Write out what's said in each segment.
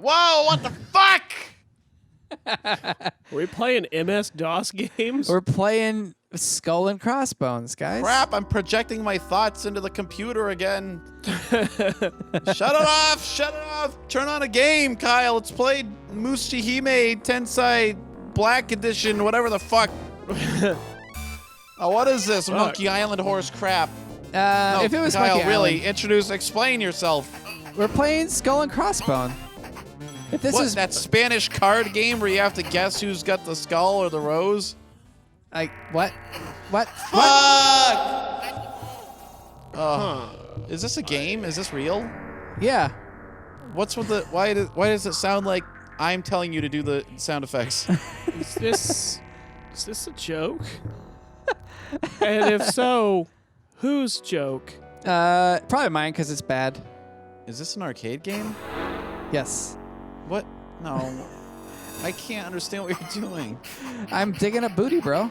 Whoa, what the fuck? Are we playing MS-DOS games? We're playing Skull and Crossbones, guys. Crap, I'm projecting my thoughts into the computer again. Shut it off! Shut it off! Turn on a game, Kyle. Let's play Mushihime Tensei Black Edition, whatever the fuck. Oh, what is this? Fuck. Monkey Island horse crap. No, if it was Kyle, Monkey really, Island, explain yourself. we're playing Skull and Crossbone. If this What, is that Spanish card game where you have to guess who's got the skull or the rose? like what? What? Is this a game? Is this real? Yeah. What's with the why does it sound like I'm telling you to do the sound effects? Is this a joke? And if so, whose joke? Probably mine because it's bad. Is this an arcade game? Yes. What? No. I can't understand what you're doing. I'm digging up booty, bro.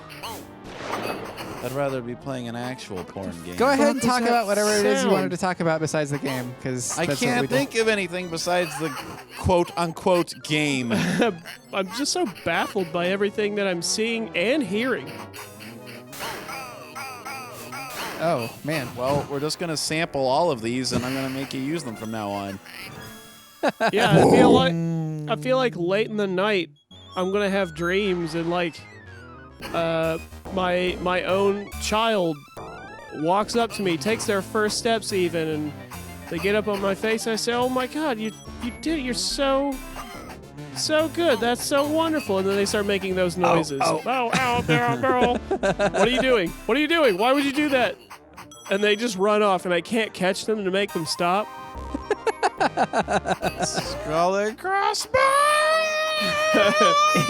I'd rather be playing an actual porn game. Go ahead and does talk that about whatever it is you sound? wanted to talk about besides the game, because I can't think of anything besides the quote-unquote game. I'm just so baffled by everything that I'm seeing and hearing. Oh man. Well, we're just going to sample all of these, and I'm going to make you use them from now on. Yeah, I feel like late in the night, I'm gonna have dreams and like, my own child walks up to me, takes their first steps even, and they get up on my face. And I say, "Oh my God, you did it! You're so good. That's so wonderful." And then they start making those noises. Ow, girl. What are you doing? What are you doing? Why would you do that? And they just run off, and I can't catch them to make them stop. Skull and Crossbones!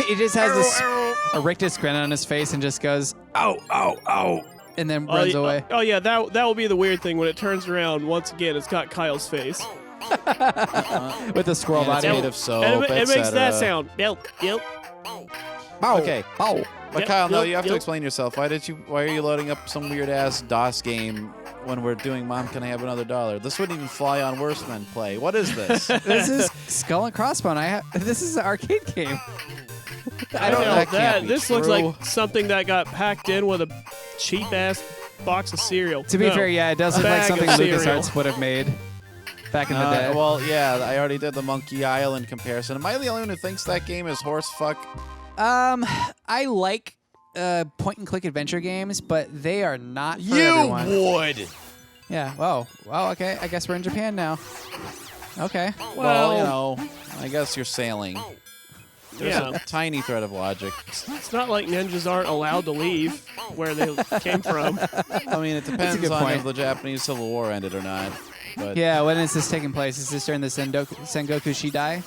He just has this a rictus grin on his face and just goes, "Ow," and then runs away. Oh yeah, that will be the weird thing when it turns around. Once again, it's got Kyle's face. With the squirrel And it's body. made of soap, And it makes etc. that sound. Yelp. Okay. Ow. But Yep, Kyle, no, yep, you have to yep. explain yourself. Why are you loading up some weird ass DOS game when we're doing Mom Can I Have Another Dollar? This wouldn't even fly on Worse Men Play. What is this? This is Skull and Crossbone. This is an arcade game. I don't know. That can't be This looks true. like something that got packed in with a cheap ass box of cereal. To be fair, yeah, it does look like Bag of something cereal. LucasArts would have made back in the day. Well, yeah, I already did the Monkey Island comparison. Am I the only one who thinks that game is horse fuck? I like point-and-click adventure games, but they are not for everyone. would. Yeah. Whoa. Well, okay. I guess we're in Japan now. Okay. Well, you know, I guess you're sailing. There's Yeah. a tiny thread of logic. It's not like ninjas aren't allowed to leave where they came from. I mean, it depends good on point. if the Japanese Civil War ended or not. But Yeah. When is this taking place? Is this during the Sengoku Shidai?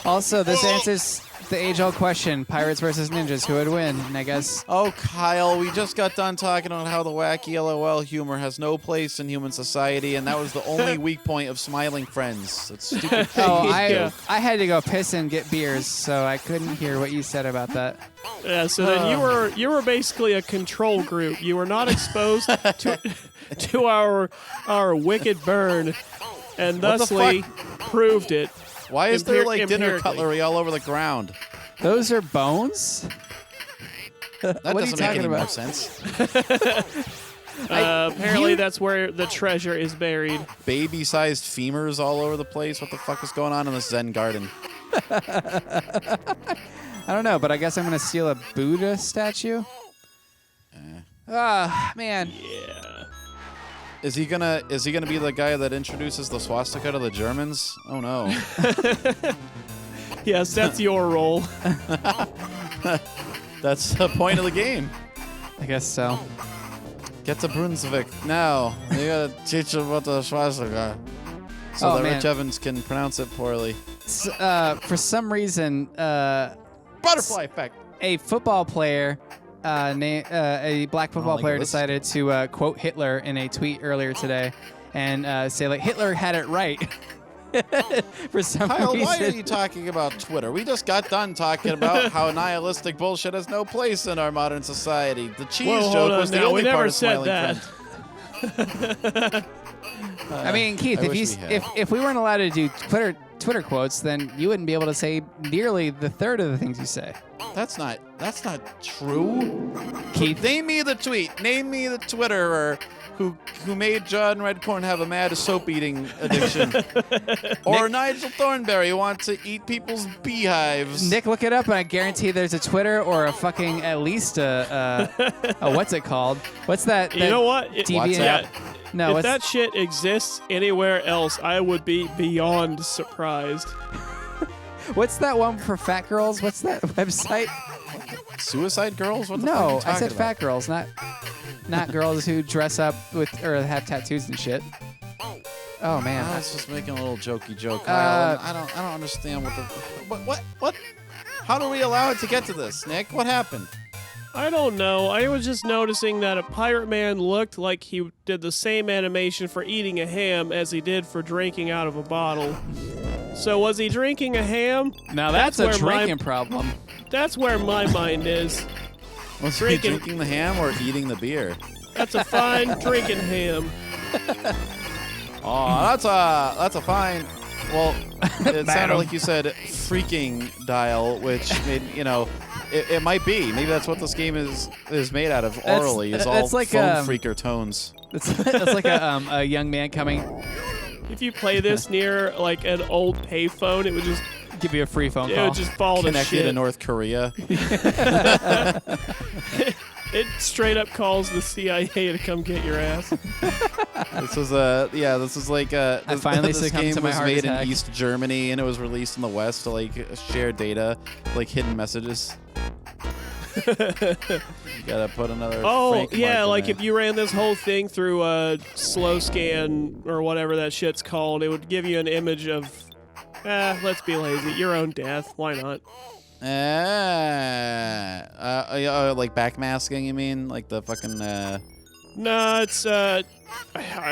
Also, this answers the age-old question: pirates versus ninjas, who would win? And I guess Oh, Kyle, we just got done talking about how the wacky LOL humor has no place in human society, and that was the only weak point of Smiling Friends. It's stupid. I had to go piss and get beers, so I couldn't hear what you said about that. Yeah, so then you were basically a control group. You were not exposed to our wicked burn, and What the thusly proved it. Why is there like dinner empirically. cutlery all over the ground? Those are bones? That What are you doesn't make talking any more about? sense. Apparently, that's where the treasure is buried. Baby-sized femurs all over the place. What the fuck is going on in this Zen garden? I don't know, but I guess I'm gonna steal a Buddha statue. Ah, man. Yeah. Is he gonna be the guy that introduces the swastika to the Germans? Oh no. Yes, that's your role. That's the point of the game. I guess so. Get to Brunswick now. You gotta teach him about the swastika, so Oh, that man. Rich Evans can pronounce it poorly. For some reason, Butterfly effect. a football player, a black football like player, this. decided to quote Hitler in a tweet earlier today, and say like Hitler had it right. For some Kyle, reason. why are you talking about Twitter? We just got done talking about how nihilistic bullshit has no place in our modern society. The cheese Whoa, hold joke on was the now. only We never part of said Smiling that. Friends. I mean, Keith, I wish we had. if we weren't allowed to do Twitter quotes, then you wouldn't be able to say nearly the third of the things you say. That's not true. Keith, Name me the tweet. Name me the Twitterer who made John Redcorn have a mad soap eating addiction. Or Nigel Thornberry want to eat people's beehives. Nick, look it up, and I guarantee there's a Twitter or a fucking at least a what's it called? What's that? You know what? Deviant? Yeah. No, if that shit exists anywhere else, I would be beyond surprised. what's that one for fat girls? What's that website? Suicide girls? What the fuck are you No, I talking said about? fat girls, not girls who dress up with or have tattoos and shit. Oh man, I was just making a little jokey joke, Kyle. I don't understand what. How do we allow it to get to this, Nick? What happened? I don't know. I was just noticing that a pirate man looked like he did the same animation for eating a ham as he did for drinking out of a bottle. So was he drinking a ham? now that's a where drinking problem. That's where my mind is. Was he drinking the ham or eating the beer? That's a fine drinking ham. Oh, that's a fine. Well, it sounded like you said freaking dial, which made, it might be. Maybe that's what this game is made out of. Orally, is all that's like, phone freaker tones. That's like a young man coming. If you play this near like an old payphone, it would just Give you a free phone it call. would just fall to Connected shit. to North Korea. It straight up calls the CIA to come get your ass. This is like I finally this succumbed game to my was heart made attack. in East Germany and it was released in the West to like share data, like hidden messages. You gotta put another. Oh, Frank yeah, mark in like there. if you ran this whole thing through a slow scan or whatever that shit's called, it would give you an image of, let's be lazy, your own death. Why not? Like backmasking, you mean? Like the fucking. No, it's, I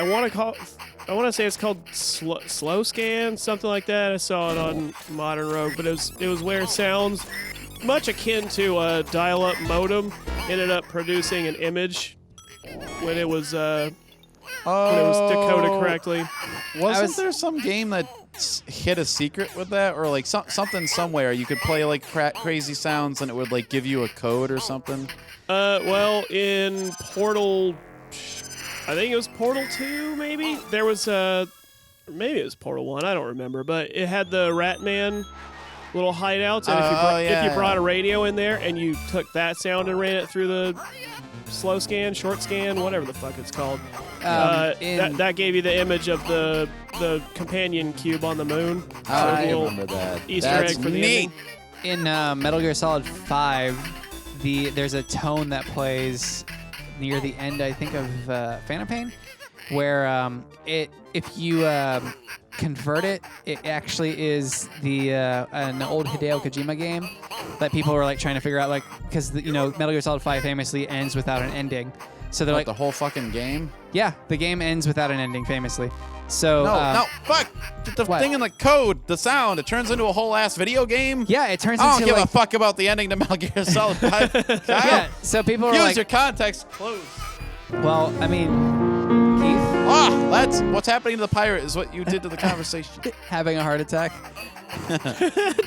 want to say it's called slow scan, something like that. I saw it on Modern Rogue, but it was where sounds much akin to a dial-up modem ended up producing an image when it was decoded correctly. Wasn't there some game that hit a secret with that, or like something somewhere you could play like crazy sounds and it would like give you a code or something? Well, in Portal, I think it was Portal 2, maybe? There was maybe it was Portal 1, I don't remember, but it had the Ratman little hideouts, and if you brought a radio in there and you took that sound and ran it through the slow scan, short scan, whatever the fuck it's called, that gave you the image of the companion cube on the moon. I little remember that. Easter That's egg for the neat. ending. In Metal Gear Solid 5, there's a tone that plays near the end, I think, of Phantom Pain, where if you convert it, it actually is an old Hideo Kojima game that people were like trying to figure out, like, because Metal Gear Solid 5 famously ends without an ending. So they're What, like, the whole fucking game? yeah, the game ends without an ending famously. So No, fuck! The what? thing in the code, the sound, it turns into a whole ass video game? yeah, it turns I don't into give like a fuck about the ending to Metal Gear Solid 5. Kyle, yeah. So people are use like, your context clues. well, I mean, Keith That's what's happening to the pirate is what you did to the conversation. having a heart attack.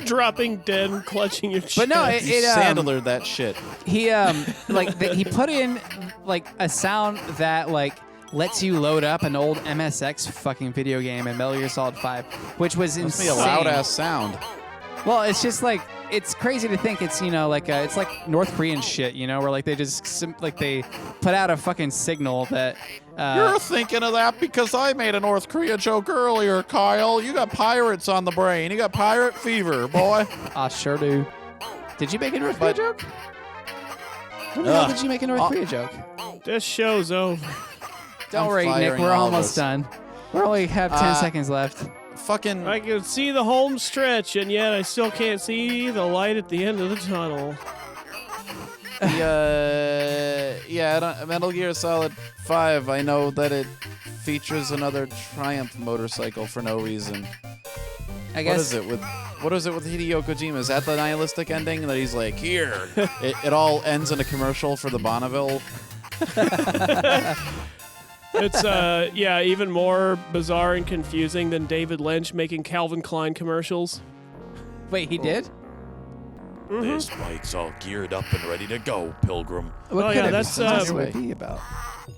Dropping dead and clutching your chest. But no, You it sandalered that shit. he he put in like a sound that like lets you load up an old MSX fucking video game in Metal Gear Solid 5, which was Must be insane. a loud ass sound. Well, it's just like it's crazy to think it's it's like North Korean shit, where like they just they put out a fucking signal that You're thinking of that because I made a North Korea joke earlier, Kyle. You got pirates on the brain. You got pirate fever, boy. I sure do. Did you make a North Korea joke? When the hell did you make a North Korea joke? This show's over. Don't I'm worry, Nick. firing We're all of almost us. done. We only have 10 seconds left. Fucking. I can see the home stretch, and yet I still can't see the light at the end of the tunnel. Metal Gear Solid 5. I know that it features another Triumph motorcycle for no reason. I guess. What is it with Hideo Kojima? Is that the nihilistic ending that he's like, here? it all ends in a commercial for the Bonneville. It's even more bizarre and confusing than David Lynch making Calvin Klein commercials. Wait, he did? This bike's all geared up and ready to go, Pilgrim. What yeah, could that's it be about?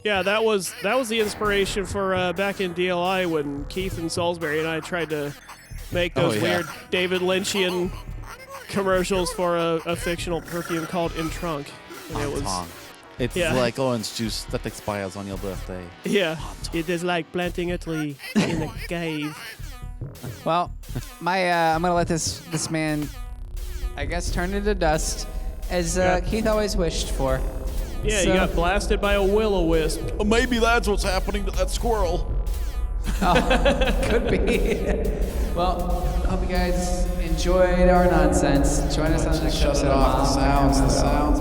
Yeah, that was the inspiration for back in DLI when Keith and Salisbury and I tried to make those weird David Lynchian commercials for a fictional perfume called In Trunk. And it was It's like orange juice that expires on your birthday. yeah, it is like planting a tree in a cave. Well, I'm gonna let this man, I guess, turn into dust, as Keith always wished for. Yeah, So- you got blasted by a will-o-wisp. Maybe that's what's happening to that squirrel. Could be. Well, I hope you guys enjoyed our nonsense. Join us on the next episode. The sounds.